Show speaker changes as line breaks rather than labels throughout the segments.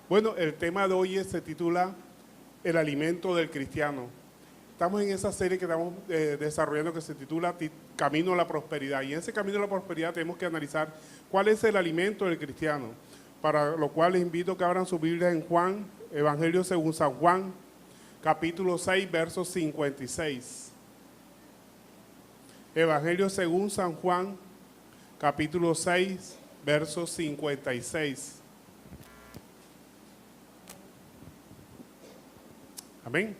Bueno, el tema de hoy se titula El alimento del cristiano. Estamos en esa serie que estamos desarrollando que se titula Camino a la Prosperidad. Y en ese camino a la prosperidad tenemos que analizar cuál es el alimento del cristiano. Para lo cual les invito a que abran su Biblia en Juan, Evangelio según San Juan, capítulo 6, verso 56. Evangelio según San Juan, capítulo 6, verso 56. Amén.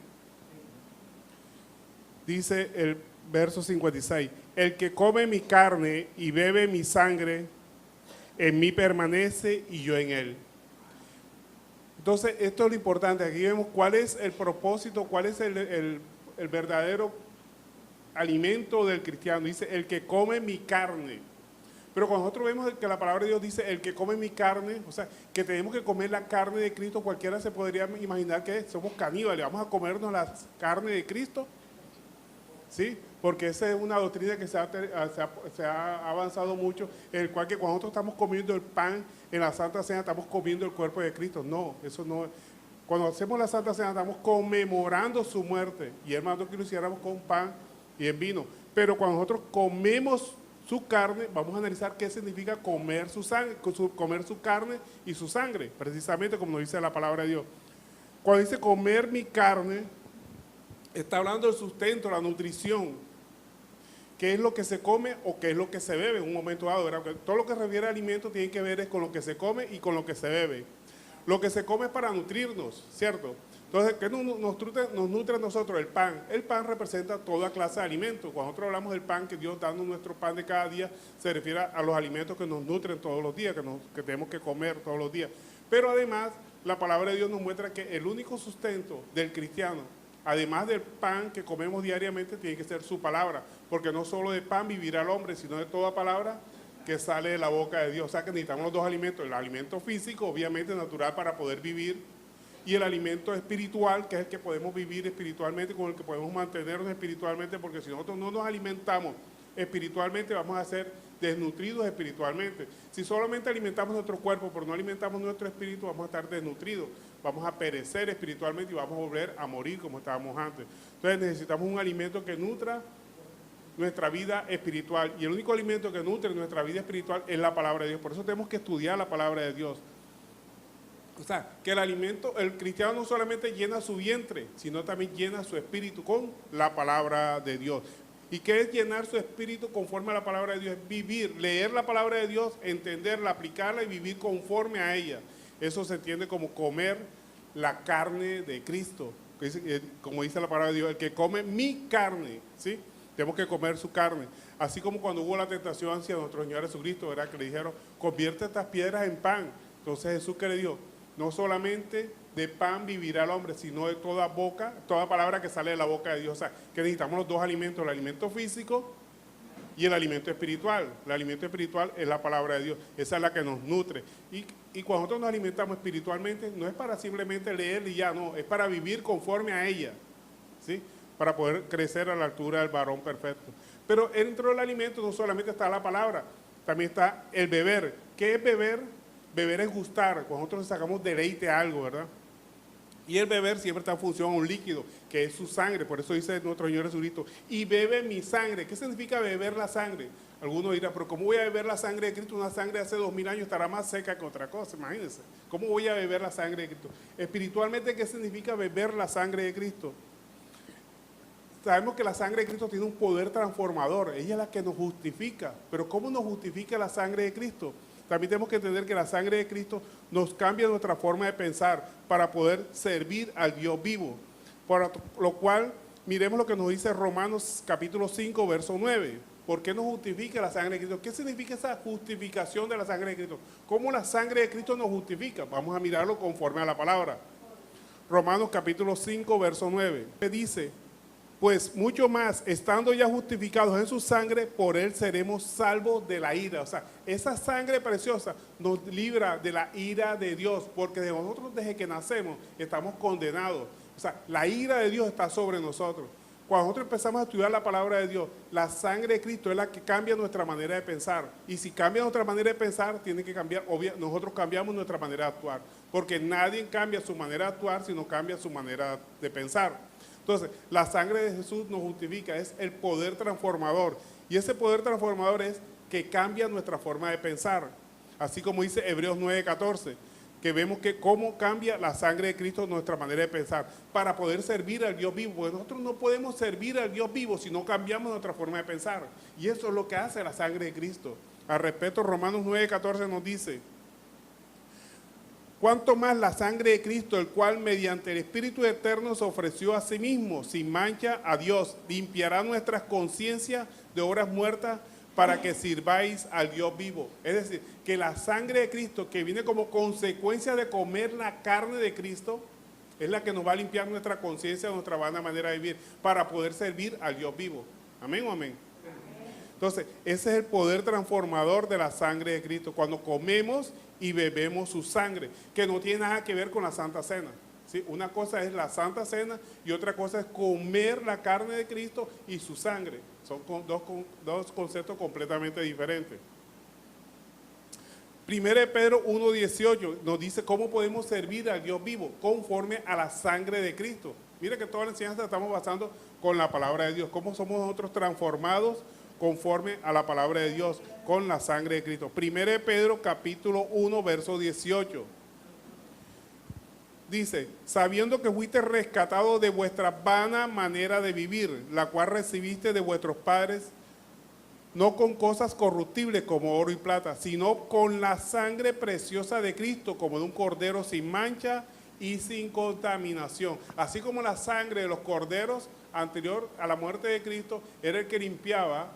Dice el verso 56, el que come mi carne y bebe mi sangre, en mí permanece y yo en él. Entonces, esto es lo importante. Aquí vemos cuál es el propósito, cuál es el verdadero alimento del cristiano. Dice, el que come mi carne. Pero cuando nosotros vemos que la palabra de Dios dice, el que come mi carne, o sea, que tenemos que comer la carne de Cristo, cualquiera se podría imaginar que somos caníbales, vamos a comernos la carne de Cristo, ¿sí? Porque esa es una doctrina que se ha avanzado mucho, en el cual que cuando nosotros estamos comiendo el pan en la Santa Cena, estamos comiendo el cuerpo de Cristo. No, eso no. Cuando hacemos la Santa Cena, estamos conmemorando su muerte, y él mandó que lo hiciéramos con pan y en vino. Pero cuando nosotros comemos su carne, vamos a analizar qué significa comer su sangre, comer su carne y su sangre, precisamente como nos dice la palabra de Dios. Cuando dice comer mi carne, está hablando del sustento, la nutrición, qué es lo que se come o qué es lo que se bebe en un momento dado, ¿verdad? Porque todo lo que refiere a alimento tiene que ver es con lo que se come y con lo que se bebe. Lo que se come es para nutrirnos, ¿cierto? Entonces, ¿qué nos nutre a nosotros? El pan. El pan representa toda clase de alimentos. Cuando nosotros hablamos del pan, que Dios dando nuestro pan de cada día, se refiere a los alimentos que nos nutren todos los días, que tenemos que comer todos los días. Pero además, la palabra de Dios nos muestra que el único sustento del cristiano, además del pan que comemos diariamente, tiene que ser su palabra. Porque no solo de pan vivirá el hombre, sino de toda palabra que sale de la boca de Dios. O sea que necesitamos los dos alimentos. El alimento físico, obviamente natural para poder vivir, y el alimento espiritual, que es el que podemos vivir espiritualmente, con el que podemos mantenernos espiritualmente, porque si nosotros no nos alimentamos espiritualmente, vamos a ser desnutridos espiritualmente. Si solamente alimentamos nuestro cuerpo, pero no alimentamos nuestro espíritu, vamos a estar desnutridos, vamos a perecer espiritualmente y vamos a volver a morir como estábamos antes. Entonces necesitamos un alimento que nutra nuestra vida espiritual, y el único alimento que nutre nuestra vida espiritual es la palabra de Dios. Por eso tenemos que estudiar la palabra de Dios. O sea, que el cristiano no solamente llena su vientre, sino también llena su espíritu con la palabra de Dios. ¿Y qué es llenar su espíritu conforme a la palabra de Dios? Es vivir, leer la palabra de Dios, entenderla, aplicarla y vivir conforme a ella. Eso se entiende como comer la carne de Cristo. Como dice la palabra de Dios, el que come mi carne, ¿sí? Tenemos que comer su carne. Así como cuando hubo la tentación hacia nuestro Señor Jesucristo, ¿verdad? Que le dijeron, convierte estas piedras en pan. Entonces Jesús, ¿qué le dijo? No solamente de pan vivirá el hombre, sino de toda palabra que sale de la boca de Dios. O sea, que necesitamos los dos alimentos, el alimento físico y el alimento espiritual. El alimento espiritual es la palabra de Dios, esa es la que nos nutre. Y cuando nosotros nos alimentamos espiritualmente, no es para simplemente leer y ya, no, es para vivir conforme a ella, ¿sí? Para poder crecer a la altura del varón perfecto. Pero dentro del alimento no solamente está la palabra, también está el beber. ¿Qué es beber? Beber es gustar, cuando nosotros sacamos deleite a algo, ¿verdad? Y el beber siempre está en función a un líquido, que es su sangre. Por eso dice nuestro Señor Jesucristo, y bebe mi sangre. ¿Qué significa beber la sangre? Algunos dirán, pero ¿cómo voy a beber la sangre de Cristo? Una sangre de hace 2000 años estará más seca que otra cosa, imagínense. ¿Cómo voy a beber la sangre de Cristo? Espiritualmente, ¿qué significa beber la sangre de Cristo? Sabemos que la sangre de Cristo tiene un poder transformador, ella es la que nos justifica. Pero ¿cómo nos justifica la sangre de Cristo? También tenemos que entender que la sangre de Cristo nos cambia nuestra forma de pensar para poder servir al Dios vivo. Por lo cual, miremos lo que nos dice Romanos capítulo 5, verso 9. ¿Por qué nos justifica la sangre de Cristo? ¿Qué significa esa justificación de la sangre de Cristo? ¿Cómo la sangre de Cristo nos justifica? Vamos a mirarlo conforme a la palabra. Romanos capítulo 5, verso 9. Dice, pues mucho más, estando ya justificados en su sangre, por él seremos salvos de la ira. O sea, esa sangre preciosa nos libra de la ira de Dios, porque de nosotros desde que nacemos estamos condenados. O sea, la ira de Dios está sobre nosotros. Cuando nosotros empezamos a estudiar la palabra de Dios, la sangre de Cristo es la que cambia nuestra manera de pensar. Y si cambia nuestra manera de pensar, tiene que cambiar, nosotros cambiamos nuestra manera de actuar. Porque nadie cambia su manera de actuar, sino cambia su manera de pensar. Entonces, la sangre de Jesús nos justifica, es el poder transformador. Y ese poder transformador es que cambia nuestra forma de pensar. Así como dice Hebreos 9:14, que vemos que cómo cambia la sangre de Cristo nuestra manera de pensar para poder servir al Dios vivo. Porque nosotros no podemos servir al Dios vivo si no cambiamos nuestra forma de pensar. Y eso es lo que hace la sangre de Cristo. Al respecto, Romanos 9:14 nos dice: cuanto más la sangre de Cristo, el cual mediante el Espíritu Eterno se ofreció a sí mismo, sin mancha a Dios, limpiará nuestras conciencias de obras muertas para que sirváis al Dios vivo. Es decir, que la sangre de Cristo, que viene como consecuencia de comer la carne de Cristo, es la que nos va a limpiar nuestra conciencia, nuestra vana manera de vivir, para poder servir al Dios vivo. ¿Amén o amén? Entonces, ese es el poder transformador de la sangre de Cristo, cuando comemos y bebemos su sangre, que no tiene nada que ver con la Santa Cena. ¿Sí? Una cosa es la Santa Cena y otra cosa es comer la carne de Cristo y su sangre. Son dos conceptos completamente diferentes. 1 Pedro 1:18 nos dice cómo podemos servir al Dios vivo conforme a la sangre de Cristo. Mira que toda la enseñanza la estamos basando con la palabra de Dios. Cómo somos nosotros transformados conforme a la palabra de Dios con la sangre de Cristo. 1 Pedro capítulo 1 verso 18. Dice, sabiendo que fuiste rescatado de vuestra vana manera de vivir, la cual recibiste de vuestros padres, no con cosas corruptibles como oro y plata, sino con la sangre preciosa de Cristo, como de un cordero sin mancha y sin contaminación. Así como la sangre de los corderos anterior a la muerte de Cristo era el que limpiaba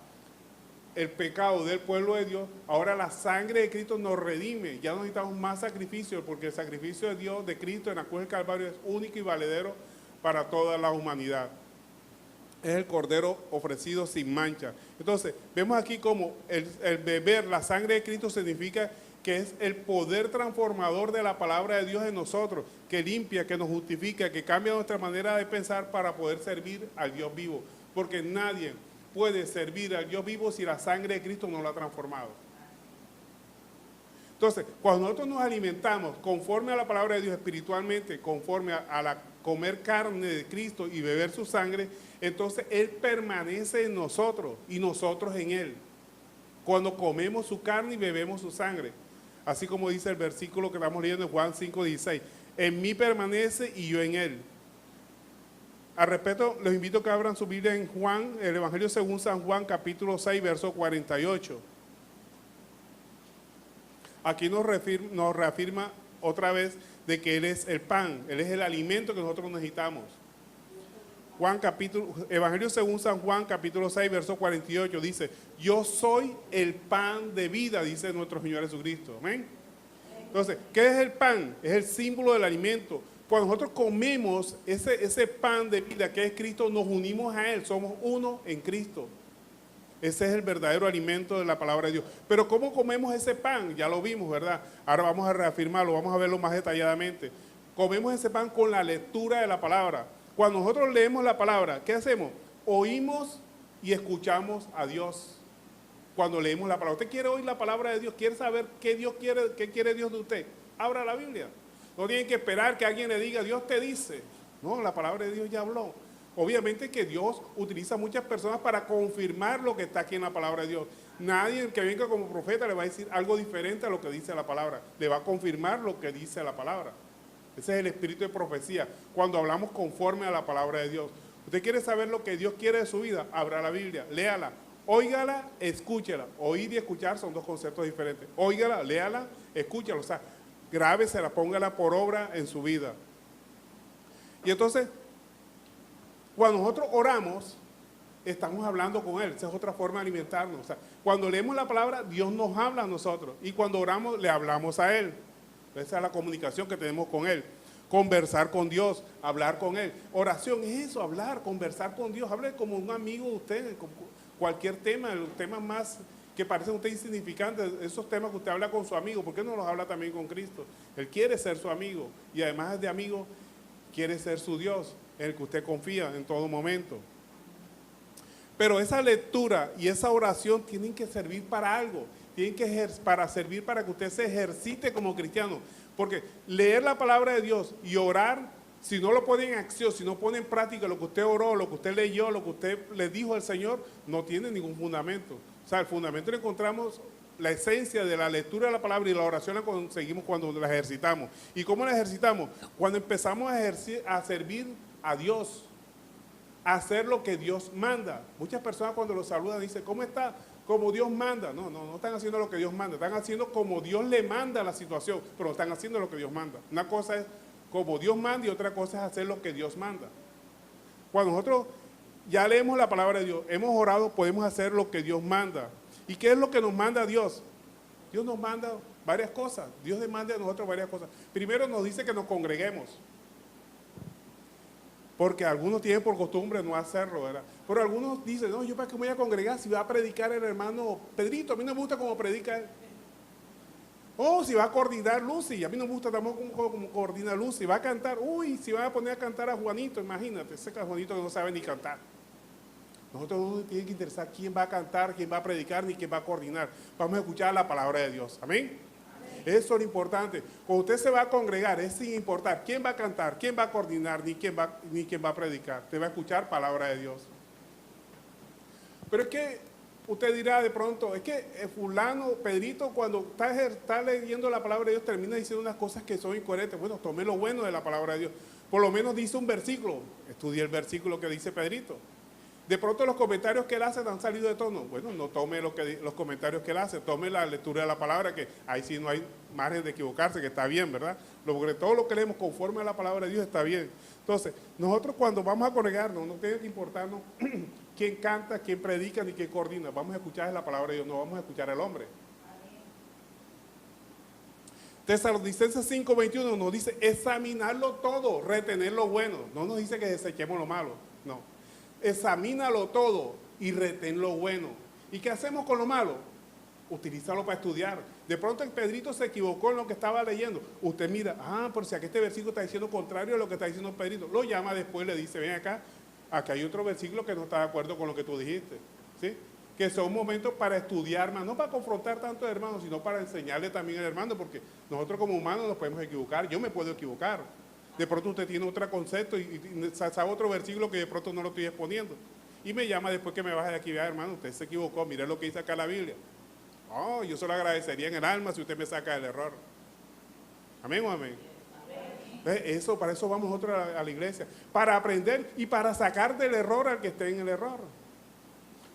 el pecado del pueblo de Dios, ahora la sangre de Cristo nos redime. Ya no necesitamos más sacrificios, porque el sacrificio de Dios, de Cristo en la cruz del Calvario, es único y valedero para toda la humanidad. Es el cordero ofrecido sin mancha. Entonces, vemos aquí como el beber la sangre de Cristo significa que es el poder transformador de la palabra de Dios en nosotros, que limpia, que nos justifica, que cambia nuestra manera de pensar para poder servir al Dios vivo. Porque nadie puede servir al Dios vivo si la sangre de Cristo no lo ha transformado. Entonces, cuando nosotros nos alimentamos conforme a la palabra de Dios espiritualmente, conforme a la comer carne de Cristo y beber su sangre, entonces Él permanece en nosotros y nosotros en Él. Cuando comemos su carne y bebemos su sangre. Así como dice el versículo que estamos leyendo en Juan 5:16. En mí permanece y yo en Él. Al respecto, los invito a que abran su Biblia en Juan, el Evangelio según San Juan, capítulo 6, verso 48. Aquí nos reafirma otra vez de que Él es el pan, Él es el alimento que nosotros necesitamos. Evangelio según San Juan, capítulo 6, verso 48, dice, yo soy el pan de vida, dice nuestro Señor Jesucristo. Amén. Entonces, ¿qué es el pan? Es el símbolo del alimento. Cuando nosotros comemos ese pan de vida que es Cristo, nos unimos a Él, somos uno en Cristo. Ese es el verdadero alimento de la palabra de Dios. Pero ¿cómo comemos ese pan? Ya lo vimos, ¿verdad? Ahora vamos a reafirmarlo, vamos a verlo más detalladamente. Comemos ese pan con la lectura de la palabra. Cuando nosotros leemos la palabra, ¿qué hacemos? Oímos y escuchamos a Dios. Cuando leemos la palabra. Usted quiere oír la palabra de Dios, quiere saber qué quiere Dios de usted. Abra la Biblia. No tienen que esperar que alguien le diga, Dios te dice. No, la palabra de Dios ya habló. Obviamente que Dios utiliza a muchas personas para confirmar lo que está aquí en la palabra de Dios. Nadie que venga como profeta le va a decir algo diferente a lo que dice la palabra. Le va a confirmar lo que dice la palabra. Ese es el espíritu de profecía, cuando hablamos conforme a la palabra de Dios. Usted quiere saber lo que Dios quiere de su vida, abra la Biblia, léala, óigala, escúchela. Oír y escuchar son dos conceptos diferentes. Óigala, léala, escúchala, o sea, grábesela, póngala por obra en su vida. Y entonces, cuando nosotros oramos, estamos hablando con Él. Esa es otra forma de alimentarnos. O sea, cuando leemos la palabra, Dios nos habla a nosotros. Y cuando oramos, le hablamos a Él. Esa es la comunicación que tenemos con Él. Conversar con Dios, hablar con Él. Oración es eso, hablar, conversar con Dios. Hable como un amigo de usted, con cualquier tema, los temas más que parecen a usted insignificantes, esos temas que usted habla con su amigo, ¿por qué no los habla también con Cristo? Él quiere ser su amigo y además de amigo, quiere ser su Dios, en el que usted confía en todo momento. Pero esa lectura y esa oración tienen que servir para algo, tienen que servir para que usted se ejercite como cristiano. Porque leer la palabra de Dios y orar, si no lo pone en acción, si no pone en práctica lo que usted oró, lo que usted leyó, lo que usted le dijo al Señor, no tiene ningún fundamento. O sea, el fundamento lo encontramos, la esencia de la lectura de la palabra y la oración la conseguimos cuando la ejercitamos. ¿Y cómo la ejercitamos? Cuando empezamos a servir a Dios, a hacer lo que Dios manda. Muchas personas cuando lo saludan dicen, ¿cómo está? Como Dios manda. No están haciendo lo que Dios manda, están haciendo como Dios le manda la situación, pero no están haciendo lo que Dios manda. Una cosa es como Dios manda y otra cosa es hacer lo que Dios manda. Cuando nosotros ya leemos la palabra de Dios, hemos orado, podemos hacer lo que Dios manda. ¿Y qué es lo que nos manda Dios? Dios nos manda varias cosas. Dios demanda a nosotros varias cosas. Primero nos dice que nos congreguemos. Porque algunos tienen por costumbre no hacerlo, ¿verdad? Pero algunos dicen, no, yo para qué me voy a congregar si va a predicar el hermano Pedrito, a mí no me gusta cómo predica él. O si va a coordinar Lucy, a mí no me gusta tampoco cómo coordina Lucy, va a cantar, uy, si van a poner a cantar a Juanito, imagínate, ese Juanito que no sabe ni cantar. Nosotros no nos tiene que interesar quién va a cantar, quién va a predicar, ni quién va a coordinar. Vamos a escuchar la palabra de Dios, ¿amén? Eso es lo importante. Cuando usted se va a congregar, es sin importar quién va a cantar, quién va a coordinar, ni quién va a predicar. Usted va a escuchar palabra de Dios. Pero es que usted dirá de pronto, es que fulano, Pedrito, cuando está leyendo la palabra de Dios, termina diciendo unas cosas que son incoherentes. Bueno, tome lo bueno de la palabra de Dios. Por lo menos dice un versículo. Estudie el versículo que dice Pedrito. De pronto los comentarios que él hace han salido de tono. Bueno, no tome los comentarios que él hace, tome la lectura de la palabra, que ahí sí no hay margen de equivocarse, que está bien, ¿verdad? Todo lo que leemos conforme a la palabra de Dios está bien. Entonces, nosotros cuando vamos a congregarnos, no tiene que importarnos quién canta, quién predica, ni quién coordina. Vamos a escuchar la palabra de Dios, no vamos a escuchar al hombre. Tesalonicenses 5:21 nos dice examinarlo todo, retener lo bueno. No nos dice que desechemos lo malo, no. Examínalo todo y retén lo bueno. ¿Y qué hacemos con lo malo? Utilízalo para estudiar. De pronto el Pedrito se equivocó en lo que estaba leyendo. Usted mira, por si aquí este versículo está diciendo contrario a lo que está diciendo Pedrito. Lo llama después y le dice, ven acá, aquí hay otro versículo que no está de acuerdo con lo que tú dijiste. ¿Sí? Que son momentos para estudiar más, no para confrontar tanto al hermano, sino para enseñarle también al hermano, porque nosotros como humanos nos podemos equivocar. Yo me puedo equivocar. De pronto usted tiene otro concepto y sabe otro versículo que de pronto no lo estoy exponiendo. Y me llama después que me baje de aquí, vea, hermano, usted se equivocó, mire lo que dice acá la Biblia. Yo se lo agradecería en el alma si usted me saca del error. ¿Amén o amén? Para eso vamos nosotros a la iglesia, para aprender y para sacar del error al que esté en el error.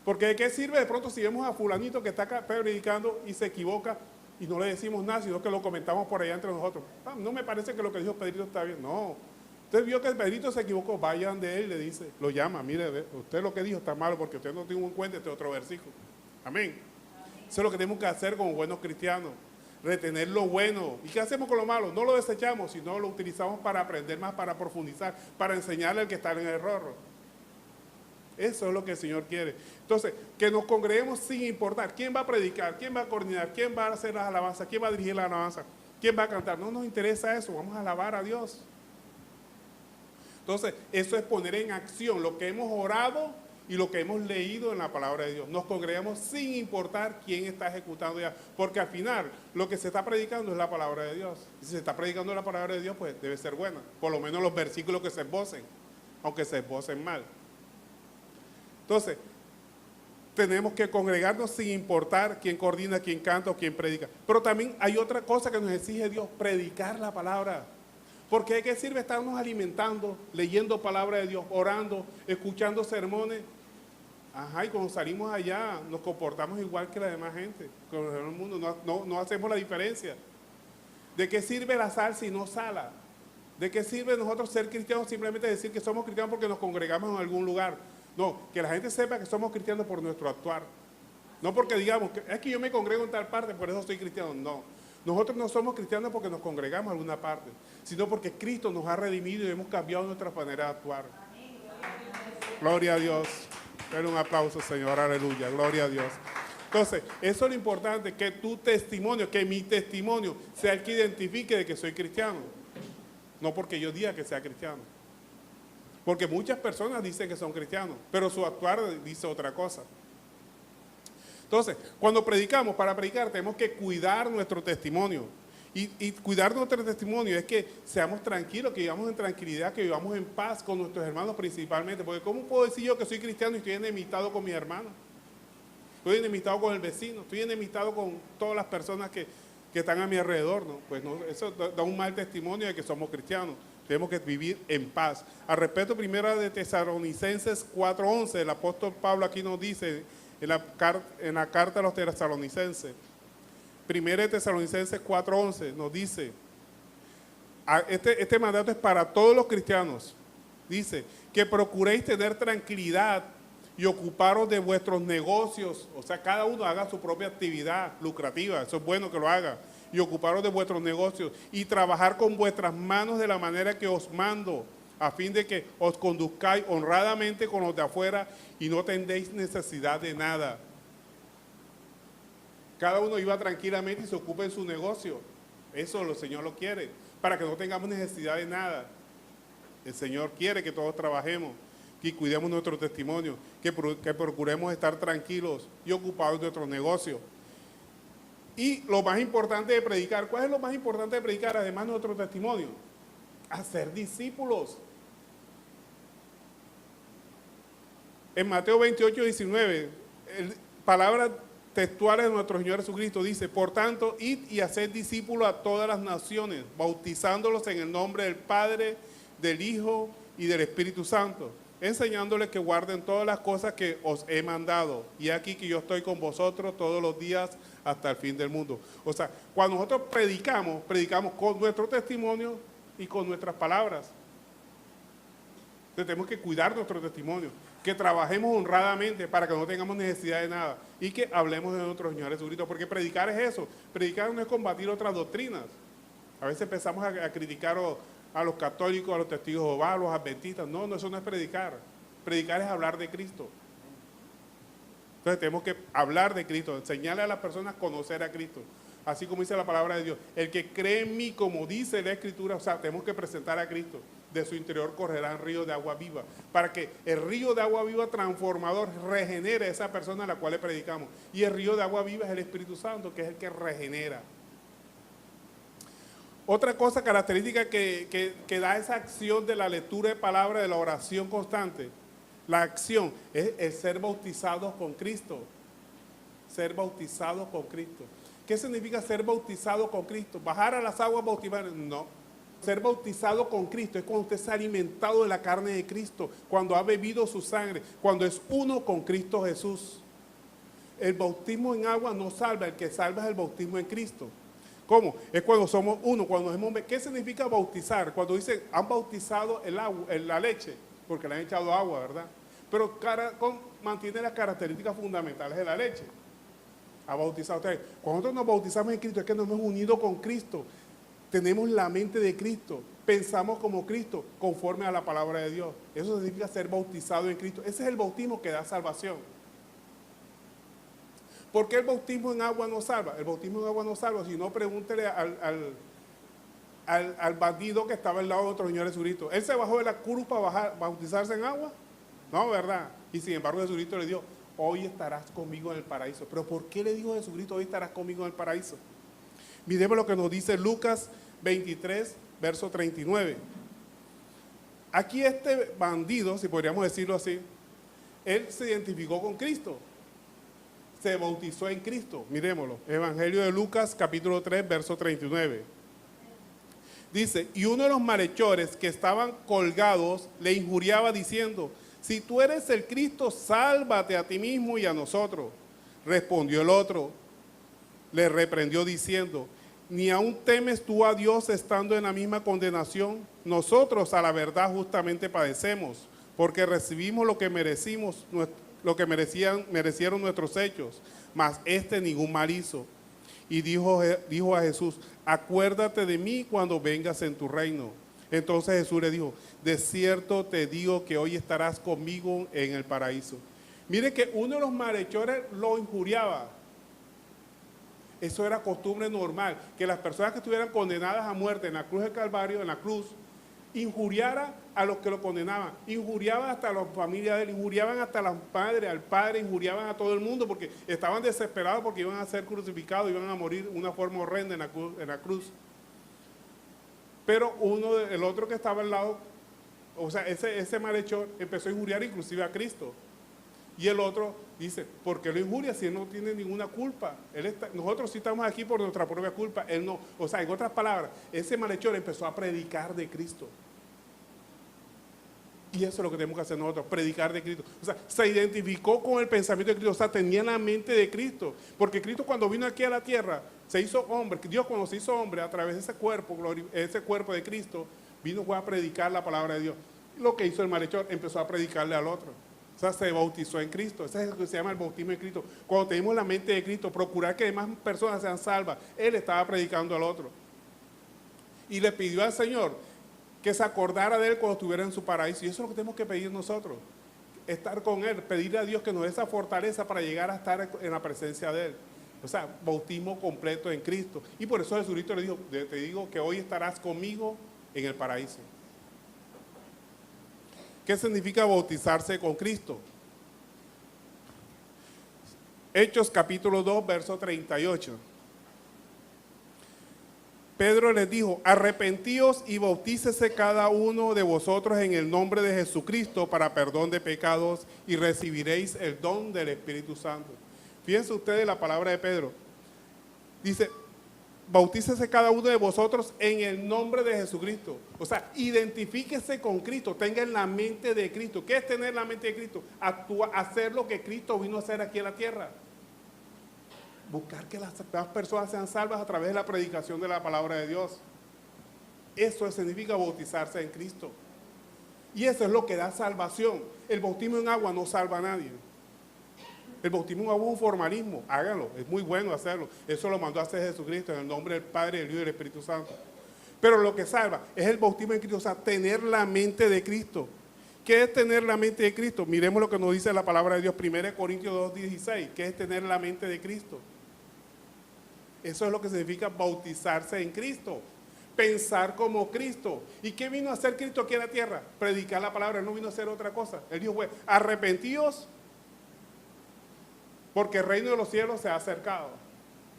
Porque ¿de qué sirve de pronto si vemos a fulanito que está acá predicando y se equivoca y no le decimos nada, sino que lo comentamos por allá entre nosotros? No me parece que lo que dijo Pedrito está bien. No, usted vio que el Pedrito se equivocó, vayan de él, le dice, lo llama, mire, usted lo que dijo está malo porque usted no tiene en cuenta este otro versículo. Amén. Eso es lo que tenemos que hacer como buenos cristianos, retener lo bueno. ¿Y qué hacemos con lo malo? No lo desechamos, sino lo utilizamos para aprender más, para profundizar, para enseñarle al que está en el error. Eso es lo que el Señor quiere. Entonces, que nos congreguemos sin importar quién va a predicar, quién va a coordinar, quién va a hacer las alabanzas, quién va a dirigir la alabanza, quién va a cantar. No nos interesa eso, vamos a alabar a Dios. Entonces, eso es poner en acción lo que hemos orado y lo que hemos leído en la palabra de Dios. Nos congregamos sin importar quién está ejecutando ya, porque al final lo que se está predicando es la palabra de Dios. Y si se está predicando la palabra de Dios, pues debe ser buena. Por lo menos los versículos que se esbocen, aunque se esbocen mal. Entonces, tenemos que congregarnos sin importar quién coordina, quién canta o quién predica. Pero también hay otra cosa que nos exige Dios, predicar la palabra. Porque ¿de qué sirve estarnos alimentando, leyendo palabra de Dios, orando, escuchando sermones? Y cuando salimos allá nos comportamos igual que la demás gente, con el mundo, no hacemos la diferencia. ¿De qué sirve la sal si no sala? ¿De qué sirve nosotros ser cristianos simplemente decir que somos cristianos porque nos congregamos en algún lugar? No, que la gente sepa que somos cristianos por nuestro actuar. No porque digamos, es que yo me congrego en tal parte, por eso soy cristiano. No, nosotros no somos cristianos porque nos congregamos en alguna parte, sino porque Cristo nos ha redimido y hemos cambiado nuestra manera de actuar. Gloria a Dios. Denle un aplauso, Señor, aleluya, gloria a Dios. Entonces, eso es lo importante, que tu testimonio, que mi testimonio sea el que identifique de que soy cristiano. No porque yo diga que sea cristiano. Porque muchas personas dicen que son cristianos, pero su actuar dice otra cosa. Entonces, cuando predicamos, para predicar tenemos que cuidar nuestro testimonio. Y cuidar nuestro testimonio es que seamos tranquilos, que vivamos en tranquilidad, que vivamos en paz con nuestros hermanos principalmente. Porque ¿cómo puedo decir yo que soy cristiano y estoy enemistado con mis hermanos? Estoy enemistado con el vecino, estoy enemistado con todas las personas que están a mi alrededor, ¿no? Pues no, eso da un mal testimonio de que somos cristianos. Tenemos que vivir en paz. Al respecto, primera de Tesalonicenses 4:11, el apóstol Pablo aquí nos dice en la carta a los tesalonicenses, primera de Tesalonicenses 4:11 nos dice, este mandato es para todos los cristianos, dice, que procuréis tener tranquilidad y ocuparos de vuestros negocios, o sea, cada uno haga su propia actividad lucrativa, eso es bueno que lo haga, y ocuparos de vuestros negocios y trabajar con vuestras manos de la manera que os mando, a fin de que os conduzcáis honradamente con los de afuera y no tendréis necesidad de nada. Cada uno iba tranquilamente y se ocupa en su negocio. Eso el Señor lo quiere, para que no tengamos necesidad de nada. El Señor quiere que todos trabajemos, que cuidemos nuestro testimonio, que procuremos estar tranquilos y ocupados de nuestro negocio. Y lo más importante de predicar, ¿cuál es lo más importante de predicar además de nuestro testimonio? Hacer discípulos. En Mateo 28:19, palabras textuales de nuestro Señor Jesucristo dice, por tanto, id y haced discípulos a todas las naciones, bautizándolos en el nombre del Padre, del Hijo y del Espíritu Santo, enseñándoles que guarden todas las cosas que os he mandado. Y aquí que yo estoy con vosotros todos los días hasta el fin del mundo. O sea, cuando nosotros predicamos con nuestro testimonio y con nuestras palabras. Entonces tenemos que cuidar nuestro testimonio, que trabajemos honradamente para que no tengamos necesidad de nada y que hablemos de nuestro Señor Jesucristo, porque predicar es eso. Predicar no es combatir otras doctrinas. A veces empezamos a criticar a los católicos, a los testigos de Jehová, a los adventistas. No, eso no es predicar. Predicar es hablar de Cristo. Entonces tenemos que hablar de Cristo, enseñarle a las personas a conocer a Cristo. Así como dice la palabra de Dios, el que cree en mí, como dice la Escritura, o sea, tenemos que presentar a Cristo. De su interior correrán ríos de agua viva, para que el río de agua viva transformador regenere a esa persona a la cual le predicamos. Y el río de agua viva es el Espíritu Santo, que es el que regenera. Otra cosa característica que da esa acción de la lectura de palabra, de la oración constante, la acción es el ser bautizados con Cristo. Ser bautizados con Cristo. ¿Qué significa ser bautizado con Cristo? ¿Bajar a las aguas bautismales? No. Ser bautizado con Cristo es cuando usted se ha alimentado de la carne de Cristo, cuando ha bebido su sangre, cuando es uno con Cristo Jesús. El bautismo en agua no salva, el que salva es el bautismo en Cristo. ¿Cómo? Es cuando somos uno, cuando hemos... ¿Qué significa bautizar? Cuando dicen, han bautizado el agua, la leche, porque le han echado agua, ¿verdad? Pero mantiene las características fundamentales de la leche. Ha bautizado ustedes. Cuando nosotros nos bautizamos en Cristo, es que nos hemos unido con Cristo. Tenemos la mente de Cristo, pensamos como Cristo, conforme a la palabra de Dios. Eso significa ser bautizado en Cristo. Ese es el bautismo que da salvación. ¿Por qué el bautismo en agua no salva? El bautismo en agua no salva, si no, pregúntele al bandido que estaba al lado de nuestro Señor Jesucristo. ¿Él se bajó de la cruz para bautizarse en agua? No, ¿verdad? Y sin embargo Jesucristo le dijo, hoy estarás conmigo en el paraíso. ¿Pero por qué le dijo Jesucristo, hoy estarás conmigo en el paraíso? Miremos lo que nos dice Lucas 23, verso 39. Aquí este bandido, si podríamos decirlo así, él se identificó con Cristo. Se bautizó en Cristo. Miremoslo. Evangelio de Lucas, capítulo 3, verso 39. Dice, y uno de los malhechores que estaban colgados le injuriaba diciendo, si tú eres el Cristo, sálvate a ti mismo y a nosotros. Respondió el otro, le reprendió diciendo, ¿ni aún temes tú a Dios estando en la misma condenación? Nosotros a la verdad justamente padecemos, porque recibimos lo que merecimos, lo que merecieron nuestros hechos, mas este ningún mal hizo. Y dijo a Jesús, acuérdate de mí cuando vengas en tu reino. Entonces Jesús le dijo, de cierto te digo que hoy estarás conmigo en el paraíso. Mire que uno de los malhechores lo injuriaba. Eso era costumbre normal, que las personas que estuvieran condenadas a muerte en la cruz del Calvario, en la cruz, injuriara a los que lo condenaban, injuriaban hasta a la familia de él, injuriaban hasta a la madre, al padre, injuriaban a todo el mundo porque estaban desesperados porque iban a ser crucificados, iban a morir de una forma horrenda en la cruz. Pero el otro que estaba al lado, o sea, ese malhechor empezó a injuriar inclusive a Cristo. Y el otro dice, ¿por qué lo injuria si él no tiene ninguna culpa? Nosotros sí estamos aquí por nuestra propia culpa, él no. O sea, en otras palabras, ese malhechor empezó a predicar de Cristo. Y eso es lo que tenemos que hacer nosotros, predicar de Cristo. O sea, se identificó con el pensamiento de Cristo, o sea, tenía la mente de Cristo. Porque Cristo cuando vino aquí a la tierra, se hizo hombre. Dios cuando se hizo hombre, a través de ese cuerpo de Cristo, vino a predicar la palabra de Dios. Lo que hizo el malhechor, empezó a predicarle al otro. O sea, se bautizó en Cristo. Ese es lo que se llama el bautismo en Cristo. Cuando tenemos la mente de Cristo, procurar que demás personas sean salvas. Él estaba predicando al otro. Y le pidió al Señor que se acordara de él cuando estuviera en su paraíso. Y eso es lo que tenemos que pedir nosotros. Estar con él, pedirle a Dios que nos dé esa fortaleza para llegar a estar en la presencia de él. O sea, bautismo completo en Cristo. Y por eso Jesucristo le dijo, te digo que hoy estarás conmigo en el paraíso. ¿Qué significa bautizarse con Cristo? Hechos capítulo 2, verso 38. Pedro les dijo, arrepentíos y bautícese cada uno de vosotros en el nombre de Jesucristo para perdón de pecados y recibiréis el don del Espíritu Santo. Fíjense ustedes la palabra de Pedro. Dice, bautícese cada uno de vosotros en el nombre de Jesucristo. O sea, identifíquese con Cristo, tenga la mente de Cristo. ¿Qué es tener la mente de Cristo? Hacer lo que Cristo vino a hacer aquí en la tierra. Buscar que las personas sean salvas a través de la predicación de la palabra de Dios. Eso significa bautizarse en Cristo. Y eso es lo que da salvación. El bautismo en agua no salva a nadie. El bautismo en agua es un formalismo, háganlo, es muy bueno hacerlo. Eso lo mandó a hacer Jesucristo en el nombre del Padre, del Hijo y del Espíritu Santo. Pero lo que salva es el bautismo en Cristo, o sea, tener la mente de Cristo. ¿Qué es tener la mente de Cristo? Miremos lo que nos dice la palabra de Dios, 1 Corintios 2:16. ¿Qué es tener la mente de Cristo? Eso es lo que significa bautizarse en Cristo. Pensar como Cristo. ¿Y qué vino a hacer Cristo aquí en la tierra? Predicar la palabra, no vino a hacer otra cosa. Él dijo, bueno, arrepentíos porque el reino de los cielos se ha acercado.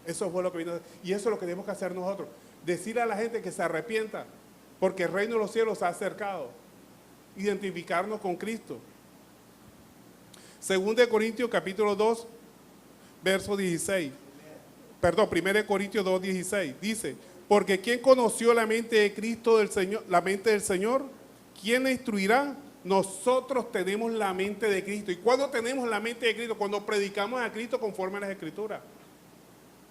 Eso fue lo que vino a hacer. Y eso es lo que tenemos que hacer nosotros. Decirle a la gente que se arrepienta porque el reino de los cielos se ha acercado. Identificarnos con Cristo. 2 Corintios capítulo 2, verso 16. Perdón, 1 Corintios 2:16, dice, porque ¿quién conoció la mente de Cristo del Señor, la mente del Señor? ¿Quién le instruirá? Nosotros tenemos la mente de Cristo. ¿Y cuándo tenemos la mente de Cristo? Cuando predicamos a Cristo conforme a las Escrituras.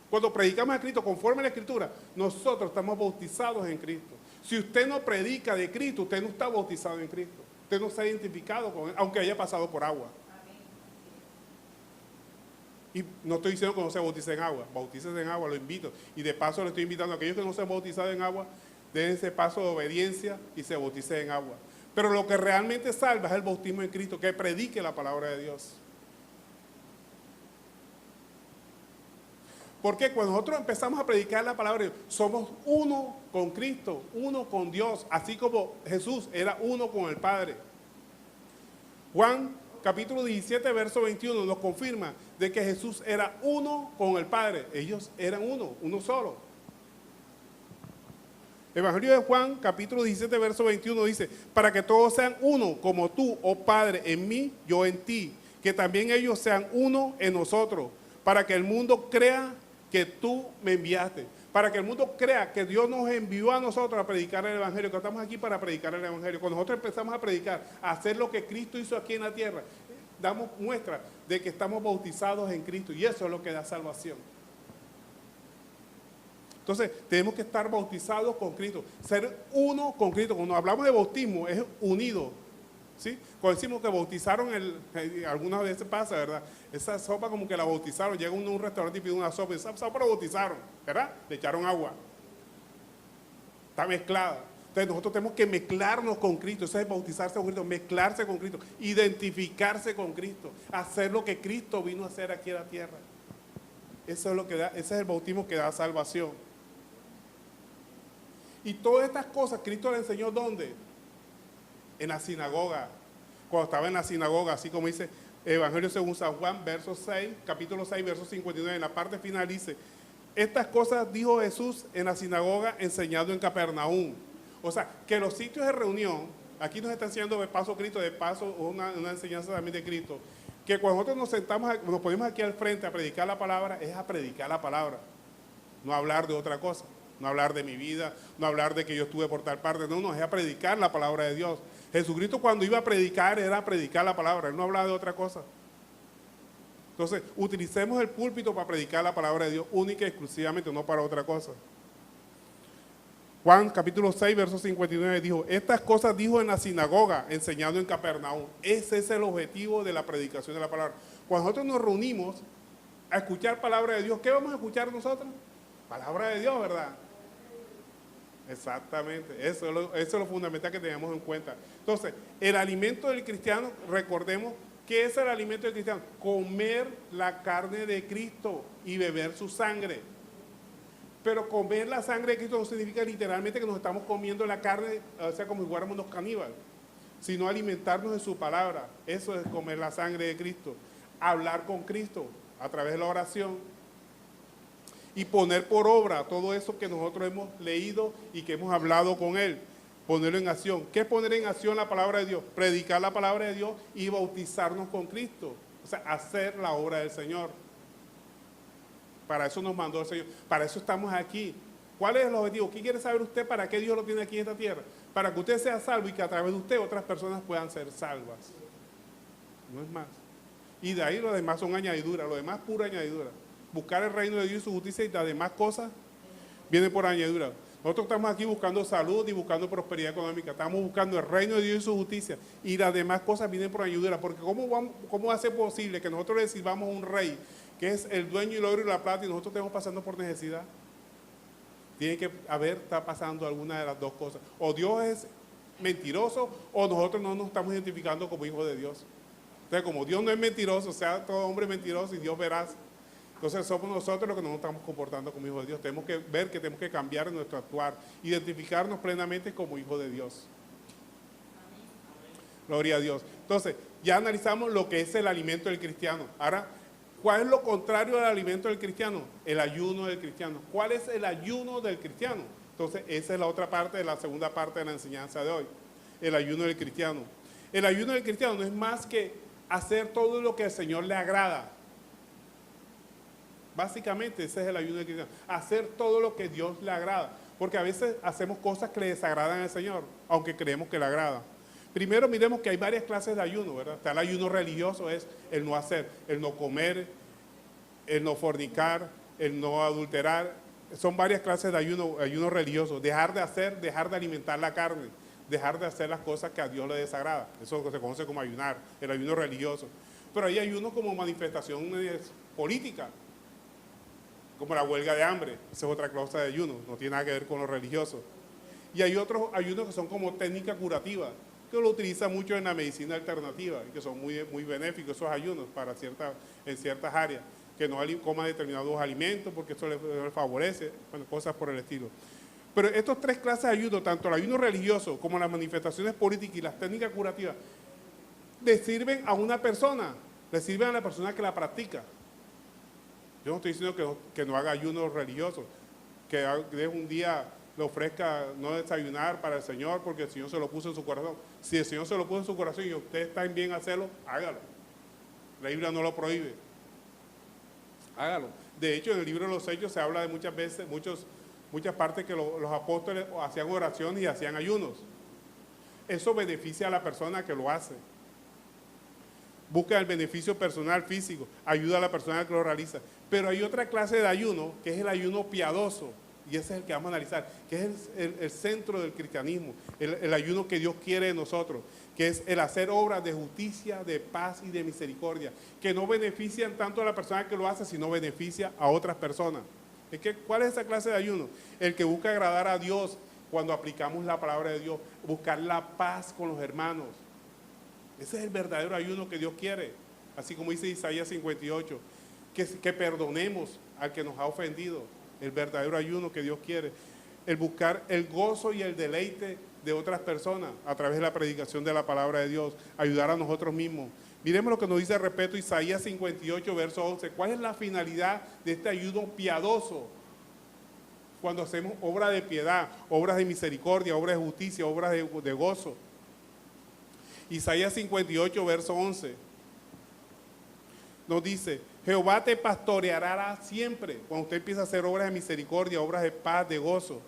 Cuando predicamos a Cristo conforme a la Escritura, nosotros estamos bautizados en Cristo. Si usted no predica de Cristo, usted no está bautizado en Cristo. Usted no se ha identificado con él, aunque haya pasado por agua. Y no estoy diciendo que no se bautice en agua, bautícese en agua, lo invito. Y de paso le estoy invitando a aquellos que no se han bautizado en agua, den ese paso de obediencia y se bauticen en agua. Pero lo que realmente salva es el bautismo en Cristo, que predique la palabra de Dios. Porque cuando nosotros empezamos a predicar la palabra de Dios, somos uno con Cristo, uno con Dios, así como Jesús era uno con el Padre. Juan capítulo 17, verso 21 nos confirma de que Jesús era uno con el Padre. Ellos eran uno solo. Evangelio de Juan, capítulo 17, verso 21 dice, para que todos sean uno, como tú, oh Padre, en mí, yo en ti, que también ellos sean uno en nosotros, para que el mundo crea que tú me enviaste, para que el mundo crea que Dios nos envió a nosotros a predicar el Evangelio, que estamos aquí para predicar el Evangelio. Cuando nosotros empezamos a predicar, a hacer lo que Cristo hizo aquí en la tierra, damos muestra de que estamos bautizados en Cristo, y eso es lo que da salvación. Entonces, tenemos que estar bautizados con Cristo, ser uno con Cristo. Cuando hablamos de bautismo, es unido, ¿sí? Cuando decimos que bautizaron, algunas veces pasa, ¿verdad? Esa sopa como que la bautizaron, llega uno a un restaurante y pide una sopa, y esa sopa la bautizaron, ¿verdad? Le echaron agua. Está mezclada. Entonces, nosotros tenemos que mezclarnos con Cristo, eso es bautizarse con Cristo, mezclarse con Cristo, identificarse con Cristo, hacer lo que Cristo vino a hacer aquí en la tierra. Eso es lo que da, ese es el bautismo que da salvación. Y todas estas cosas Cristo le enseñó ¿dónde? en la sinagoga. Cuando estaba en la sinagoga, así como dice Evangelio según San Juan, verso 6, capítulo 6, verso 59, en la parte final dice, estas cosas dijo Jesús en la sinagoga enseñando en Capernaum. O sea, que los sitios de reunión, aquí nos está enseñando de paso Cristo, de paso una enseñanza también de Cristo, que cuando nosotros nos sentamos, nos ponemos aquí al frente a predicar la palabra, es a predicar la palabra, no hablar de otra cosa, no hablar de mi vida, no hablar de que yo estuve por tal parte, no, es a predicar la palabra de Dios. Jesucristo cuando iba a predicar era a predicar la palabra, él no hablaba de otra cosa. Entonces, utilicemos el púlpito para predicar la palabra de Dios única y exclusivamente, no para otra cosa. Juan capítulo 6, verso 59 dijo, estas cosas dijo en la sinagoga, enseñando en Capernaum. Ese es el objetivo de la predicación de la palabra. Cuando nosotros nos reunimos a escuchar palabra de Dios, ¿qué vamos a escuchar nosotros? Palabra de Dios, ¿verdad? Exactamente, eso es lo fundamental que tenemos en cuenta. Entonces, el alimento del cristiano, recordemos, ¿qué es el alimento del cristiano? Comer la carne de Cristo y beber su sangre. Pero comer la sangre de Cristo no significa literalmente que nos estamos comiendo la carne, o sea, como si fuéramos unos caníbales, sino alimentarnos de su palabra. Eso es comer la sangre de Cristo. Hablar con Cristo a través de la oración y poner por obra todo eso que nosotros hemos leído y que hemos hablado con Él. Ponerlo en acción. ¿Qué es poner en acción la palabra de Dios? Predicar la palabra de Dios y bautizarnos con Cristo. O sea, hacer la obra del Señor. Para eso nos mandó el Señor. Para eso estamos aquí. ¿Cuál es el objetivo? ¿Qué quiere saber usted para qué Dios lo tiene aquí en esta tierra? Para que usted sea salvo y que a través de usted otras personas puedan ser salvas. No es más. Y de ahí lo demás son añadiduras. Lo demás pura añadidura. Buscar el reino de Dios y su justicia y las demás cosas vienen por añadidura. Nosotros estamos aquí buscando salud y buscando prosperidad económica. Estamos buscando el reino de Dios y su justicia. Y las demás cosas vienen por añadidura. Porque ¿cómo va a ser posible que nosotros le sirvamos a un rey que es el dueño del oro y la plata y nosotros estemos pasando por necesidad? Tiene que está pasando alguna de las dos cosas. O Dios es mentiroso o nosotros no nos estamos identificando como hijos de Dios. Entonces, como Dios no es mentiroso, o sea, todo hombre es mentiroso y Dios veraz. Entonces somos nosotros los que nos estamos comportando como hijos de Dios. Tenemos que ver que tenemos que cambiar nuestro actuar, identificarnos plenamente como hijos de Dios. Gloria a Dios. Entonces, ya analizamos lo que es el alimento del cristiano. Ahora, ¿cuál es lo contrario al alimento del cristiano? El ayuno del cristiano. ¿Cuál es el ayuno del cristiano? Entonces, esa es la otra parte de la segunda parte de la enseñanza de hoy. El ayuno del cristiano. El ayuno del cristiano no es más que hacer todo lo que al Señor le agrada. Básicamente ese es el ayuno del cristiano, hacer todo lo que Dios le agrada, porque a veces hacemos cosas que le desagradan al Señor, aunque creemos que le agrada. Primero miremos que hay varias clases de ayuno, ¿verdad? Está el ayuno religioso, es el no hacer, el no comer, el no fornicar, el no adulterar. Son varias clases de ayuno religioso, dejar de hacer, dejar de alimentar la carne, dejar de hacer las cosas que a Dios le desagrada. Eso se conoce como ayunar, el ayuno religioso. Pero hay ayuno como manifestación política, como la huelga de hambre. Esa es otra clase de ayuno, no tiene nada que ver con lo religioso. Y hay otros ayunos que son como técnica curativa, que lo utiliza mucho en la medicina alternativa, y que son muy benéficos esos ayunos en ciertas áreas, que no coma determinados alimentos porque eso le favorece, bueno, cosas por el estilo. Pero estas tres clases de ayuno, tanto el ayuno religioso como las manifestaciones políticas y las técnicas curativas, le sirven a una persona, le sirven a la persona que la practica. Yo no estoy diciendo que no haga ayuno religioso, que de un día le ofrezca no desayunar para el Señor porque el Señor se lo puso en su corazón. Si el Señor se lo puso en su corazón y usted está en bien hacerlo, hágalo. La Biblia no lo prohíbe. Hágalo. De hecho, en el libro de los Hechos se habla de muchas partes que los apóstoles hacían oraciones y hacían ayunos. Eso beneficia a la persona que lo hace. Busca el beneficio personal, físico, ayuda a la persona que lo realiza. Pero hay otra clase de ayuno, que es el ayuno piadoso, y ese es el que vamos a analizar, que es el centro del cristianismo, el ayuno que Dios quiere de nosotros, que es el hacer obras de justicia, de paz y de misericordia, que no benefician tanto a la persona que lo hace, sino beneficia a otras personas. ¿Cuál es esa clase de ayuno? El que busca agradar a Dios cuando aplicamos la palabra de Dios, buscar la paz con los hermanos. Ese es el verdadero ayuno que Dios quiere, así como dice Isaías 58, que perdonemos al que nos ha ofendido, el verdadero ayuno que Dios quiere, el buscar el gozo y el deleite de otras personas a través de la predicación de la palabra de Dios, ayudar a nosotros mismos. Miremos lo que nos dice, repito, Isaías 58, verso 11. ¿Cuál es la finalidad de este ayuno piadoso? Cuando hacemos obras de piedad, obras de misericordia, obras de justicia, obras de gozo. Isaías 58, verso 11. Nos dice, Jehová te pastoreará siempre. Cuando usted empieza a hacer obras de misericordia, obras de paz, de gozo.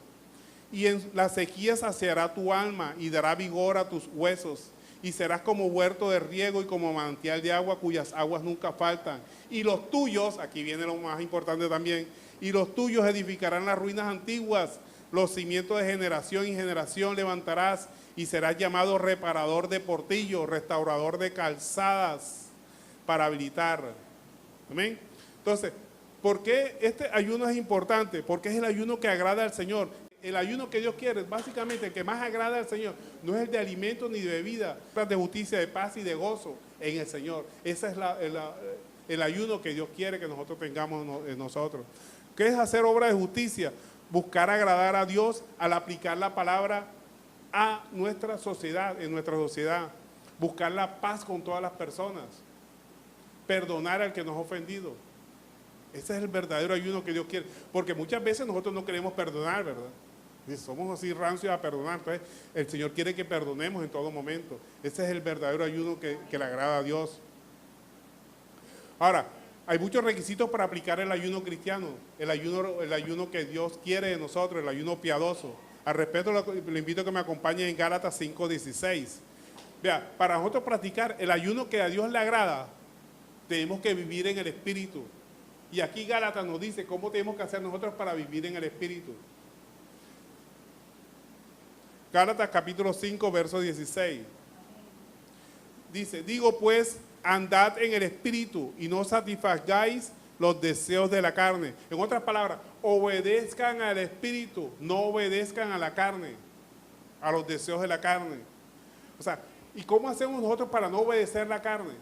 Y en la sequía saciará tu alma y dará vigor a tus huesos. Y serás como huerto de riego y como manantial de agua cuyas aguas nunca faltan. Y los tuyos, aquí viene lo más importante también, y los tuyos edificarán las ruinas antiguas. Los cimientos de generación en generación levantarás y serás llamado reparador de portillos, restaurador de calzadas para habilitar. Amén. Entonces, ¿por qué este ayuno es importante? Porque es el ayuno que agrada al Señor. El ayuno que Dios quiere, básicamente el que más agrada al Señor, no es el de alimento ni de bebida, es de justicia, de paz y de gozo en el Señor. Ese es el ayuno que Dios quiere que nosotros tengamos en nosotros. ¿Qué es hacer obra de justicia? Buscar agradar a Dios al aplicar la palabra a nuestra sociedad, en nuestra sociedad. Buscar la paz con todas las personas. Perdonar al que nos ha ofendido. Ese es el verdadero ayuno que Dios quiere. Porque muchas veces nosotros no queremos perdonar, ¿verdad? Y somos así rancios a perdonar. Entonces, el Señor quiere que perdonemos en todo momento. Ese es el verdadero ayuno que le agrada a Dios. Ahora, hay muchos requisitos para aplicar el ayuno cristiano, el ayuno que Dios quiere de nosotros, el ayuno piadoso. Al respecto, le invito a que me acompañe en Gálatas 5:16. Vea, para nosotros practicar el ayuno que a Dios le agrada, tenemos que vivir en el Espíritu. Y aquí Gálatas nos dice cómo tenemos que hacer nosotros para vivir en el Espíritu. Gálatas capítulo 5, verso 16. Dice, digo pues, andad en el Espíritu y no satisfagáis los deseos de la carne. En otras palabras, obedezcan al Espíritu, no obedezcan a la carne, a los deseos de la carne. O sea, ¿y cómo hacemos nosotros para no obedecer la carne?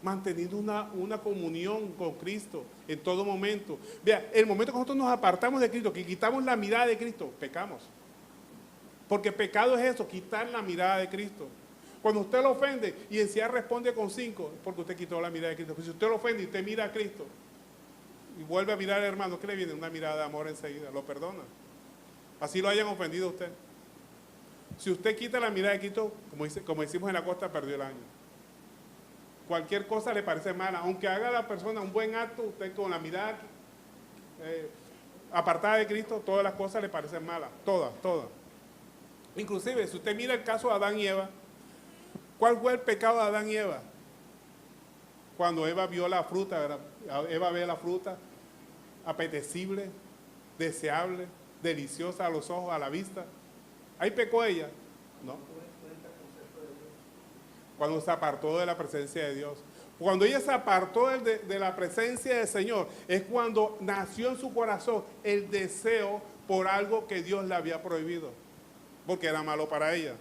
Manteniendo una comunión con Cristo en todo momento. Vea, el momento que nosotros nos apartamos de Cristo, que quitamos la mirada de Cristo, pecamos. Porque pecado es eso, quitar la mirada de Cristo. Cuando usted lo ofende y encima responde con 5, es porque usted quitó la mirada de Cristo. Pero si usted lo ofende y usted mira a Cristo y vuelve a mirar al hermano, ¿qué le viene? Una mirada de amor enseguida, lo perdona. Así lo hayan ofendido a usted. Si usted quita la mirada de Cristo, como decimos en la costa, perdió el año. Cualquier cosa le parece mala, aunque haga a la persona un buen acto, usted con la mirada apartada de Cristo, todas las cosas le parecen malas, todas. Inclusive, si usted mira el caso de Adán y Eva, ¿cuál fue el pecado de Adán y Eva? Cuando Eva vio la fruta, ¿verdad? Eva ve la fruta apetecible, deseable, deliciosa a los ojos, a la vista. ¿Ahí pecó ella? No. Cuando se apartó de la presencia de Dios. Cuando ella se apartó de la presencia del Señor, es cuando nació en su corazón el deseo por algo que Dios le había prohibido, porque era malo para ella.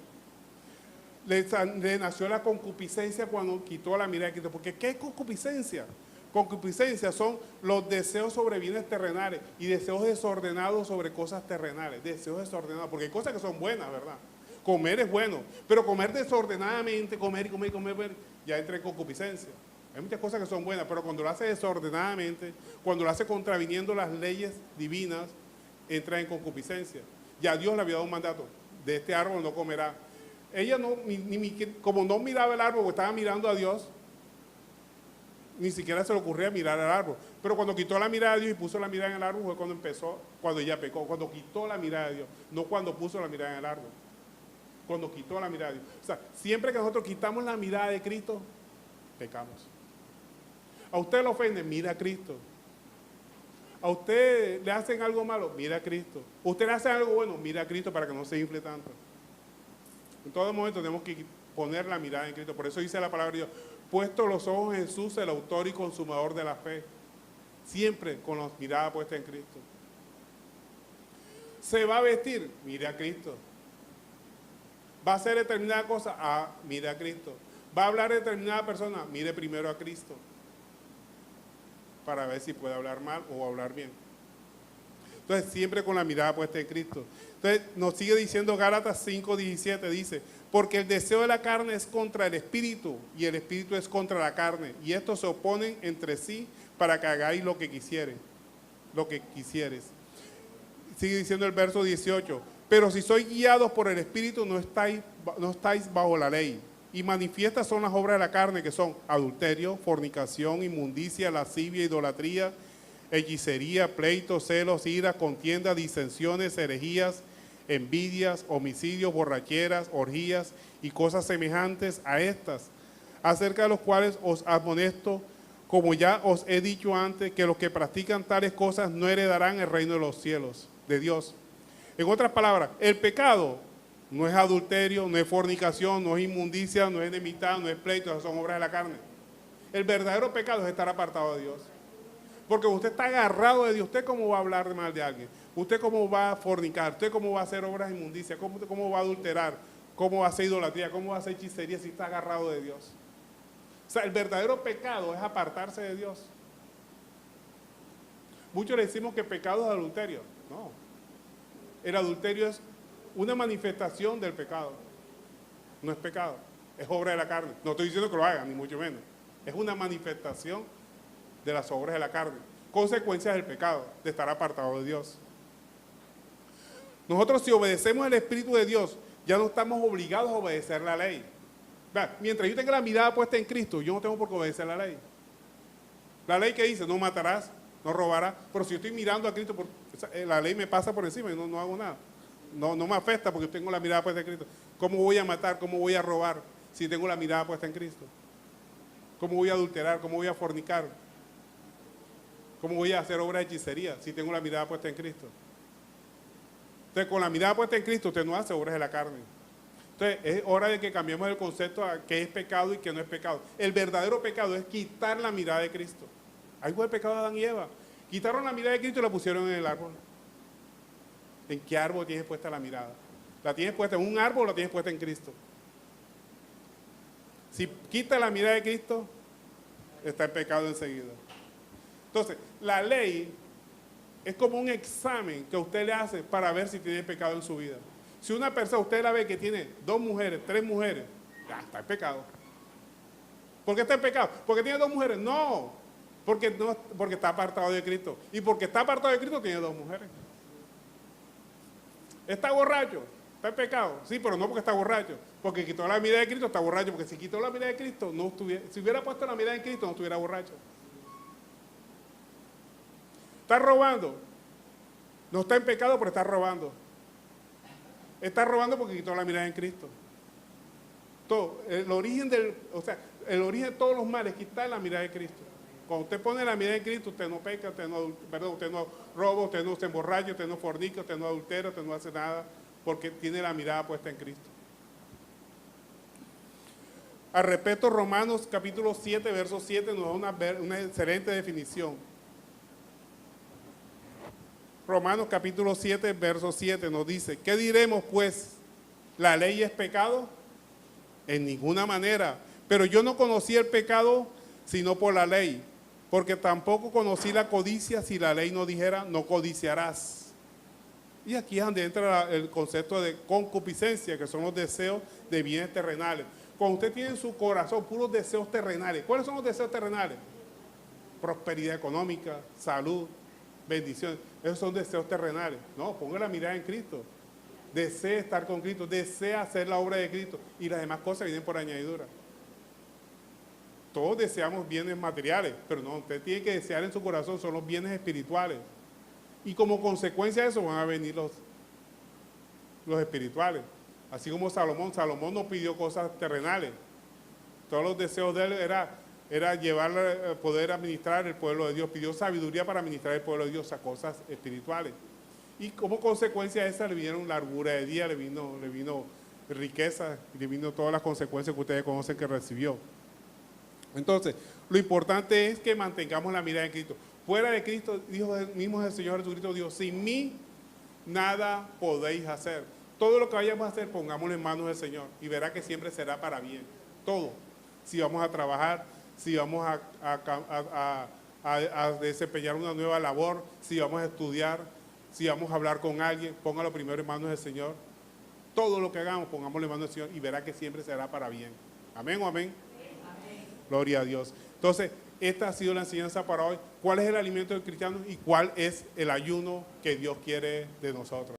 Le nació la concupiscencia cuando quitó la mirada de Cristo. Porque ¿qué es concupiscencia? Concupiscencia son los deseos sobre bienes terrenales y deseos desordenados sobre cosas terrenales. Deseos desordenados, porque hay cosas que son buenas, ¿verdad? Comer es bueno, pero comer desordenadamente, comer, ya entra en concupiscencia. Hay muchas cosas que son buenas, pero cuando lo hace desordenadamente, cuando lo hace contraviniendo las leyes divinas, entra en concupiscencia. Ya Dios le había dado un mandato, de este árbol no comerá. Ella no, como no miraba el árbol, porque estaba mirando a Dios, ni siquiera se le ocurría mirar al árbol. Pero cuando quitó la mirada de Dios y puso la mirada en el árbol, fue cuando ella pecó, cuando quitó la mirada de Dios, no cuando puso la mirada en el árbol. Cuando quitó la mirada de Dios. O sea, siempre que nosotros quitamos la mirada de Cristo, pecamos. A usted lo ofenden, mira a Cristo. A usted le hacen algo malo, mira a Cristo. A usted le hacen algo bueno, mira a Cristo para que no se infle tanto. En todo momento tenemos que poner la mirada en Cristo. Por eso dice la palabra de Dios, puesto los ojos en Jesús, el autor y consumador de la fe. Siempre con la mirada puesta en Cristo. Se va a vestir, mire a Cristo. Va a hacer determinada cosa, mire a Cristo. Va a hablar de determinada persona, mire primero a Cristo. Para ver si puede hablar mal o hablar bien. Entonces, siempre con la mirada puesta en Cristo. Entonces, nos sigue diciendo Gálatas 5:17, dice, porque el deseo de la carne es contra el espíritu y el espíritu es contra la carne. Y estos se oponen entre sí para que hagáis lo que quisieres. Sigue diciendo el verso 18, pero si sois guiados por el espíritu no estáis bajo la ley. Y manifiestas son las obras de la carne, que son adulterio, fornicación, inmundicia, lascivia, idolatría, hechicería, pleitos, celos, iras, contiendas, disensiones, herejías, envidias, homicidios, borracheras, orgías y cosas semejantes a estas, acerca de los cuales os amonesto, como ya os he dicho antes, que los que practican tales cosas no heredarán el reino de los cielos, de Dios. En otras palabras, el pecado no es adulterio, no es fornicación, no es inmundicia, no es enemistad, no es pleito, esas son obras de la carne. El verdadero pecado es estar apartado de Dios. Porque usted está agarrado de Dios. ¿Usted cómo va a hablar mal de alguien? ¿Usted cómo va a fornicar? ¿Usted cómo va a hacer obras de inmundicia? ¿Cómo va a adulterar? ¿Cómo va a hacer idolatría? ¿Cómo va a hacer hechicería si está agarrado de Dios? O sea, el verdadero pecado es apartarse de Dios. Muchos le decimos que pecado es adulterio. No. El adulterio es una manifestación del pecado. No es pecado, es obra de la carne. No estoy diciendo que lo hagan, ni mucho menos. Es una manifestación de las obras de la carne. Consecuencias del pecado, de estar apartado de Dios. Nosotros, si obedecemos el Espíritu de Dios, ya no estamos obligados a obedecer la ley. Mientras yo tenga la mirada puesta en Cristo, yo no tengo por qué obedecer la ley. La ley que dice, no matarás, no robarás, pero si yo estoy mirando a Cristo, la ley me pasa por encima y no hago nada. No me afecta porque tengo la mirada puesta en Cristo. ¿Cómo voy a matar? ¿Cómo voy a robar si tengo la mirada puesta en Cristo? ¿Cómo voy a adulterar? ¿Cómo voy a fornicar? ¿Cómo voy a hacer obras de hechicería si tengo la mirada puesta en Cristo? Entonces, con la mirada puesta en Cristo, usted no hace obras de la carne. Entonces, es hora de que cambiemos el concepto a qué es pecado y qué no es pecado. El verdadero pecado es quitar la mirada de Cristo. Ahí fue el pecado de Adán y Eva. Quitaron la mirada de Cristo y la pusieron en el árbol. ¿En qué árbol tienes puesta la mirada? ¿La tienes puesta en un árbol o la tienes puesta en Cristo? Si quita la mirada de Cristo, está el pecado enseguida. Entonces, la ley es como un examen que usted le hace para ver si tiene pecado en su vida. Si una persona, usted la ve que tiene 2 mujeres, 3 mujeres, ya está en pecado. ¿Por qué está en pecado? ¿Porque tiene 2 mujeres? No, porque está apartado de Cristo. Y porque está apartado de Cristo tiene 2 mujeres. ¿Está borracho? ¿Está en pecado? Sí, pero no porque está borracho. Porque quitó la mirada de Cristo, está borracho. Porque si quitó la mirada de Cristo, si hubiera puesto la mirada en Cristo, no estuviera borracho. ¿Está robando? No está en pecado, pero está robando. Está robando porque quitó la mirada en Cristo. Todo, el origen de todos los males es quitar la mirada de Cristo. Cuando usted pone la mirada en Cristo, usted no peca, usted no roba, usted no se emborracha, usted no fornica, usted no adultera, usted no hace nada, porque tiene la mirada puesta en Cristo. Al respecto, Romanos capítulo 7, verso 7 nos da una excelente definición. Romanos capítulo 7, verso 7 nos dice, ¿qué diremos pues? ¿La ley es pecado? En ninguna manera. Pero yo no conocí el pecado sino por la ley, porque tampoco conocí la codicia si la ley no dijera, no codiciarás. Y aquí es donde entra el concepto de concupiscencia, que son los deseos de bienes terrenales. Cuando usted tiene en su corazón puros deseos terrenales, ¿cuáles son los deseos terrenales? Prosperidad económica, salud, bendiciones. Esos son deseos terrenales. No, ponga la mirada en Cristo. Desea estar con Cristo, desea hacer la obra de Cristo y las demás cosas vienen por añadidura. Todos deseamos bienes materiales, pero no, usted tiene que desear en su corazón, son los bienes espirituales. Y como consecuencia de eso van a venir los espirituales. Así como Salomón no pidió cosas terrenales. Todos los deseos de él era poder administrar el pueblo de Dios. Pidió sabiduría para administrar el pueblo de Dios a cosas espirituales. Y como consecuencia de esa le vinieron largura de día, le vino riqueza, le vino todas las consecuencias que ustedes conocen que recibió. Entonces, lo importante es que mantengamos la mirada en Cristo. Fuera de Cristo, dijo mismo el Señor Jesucristo, dijo, sin mí nada podéis hacer. Todo lo que vayamos a hacer, pongámoslo en manos del Señor y verá que siempre será para bien. Todo. Si vamos a trabajar, si vamos a desempeñar una nueva labor, si vamos a estudiar, Si vamos a hablar con alguien, póngalo primero en manos del Señor. Todo lo que hagamos, pongámoslo en manos del Señor y verá que siempre será para bien. Amén o amén. Amén. Gloria a Dios. Entonces, esta ha sido la enseñanza para hoy. ¿Cuál es el alimento del cristiano y cuál es el ayuno que Dios quiere de nosotros?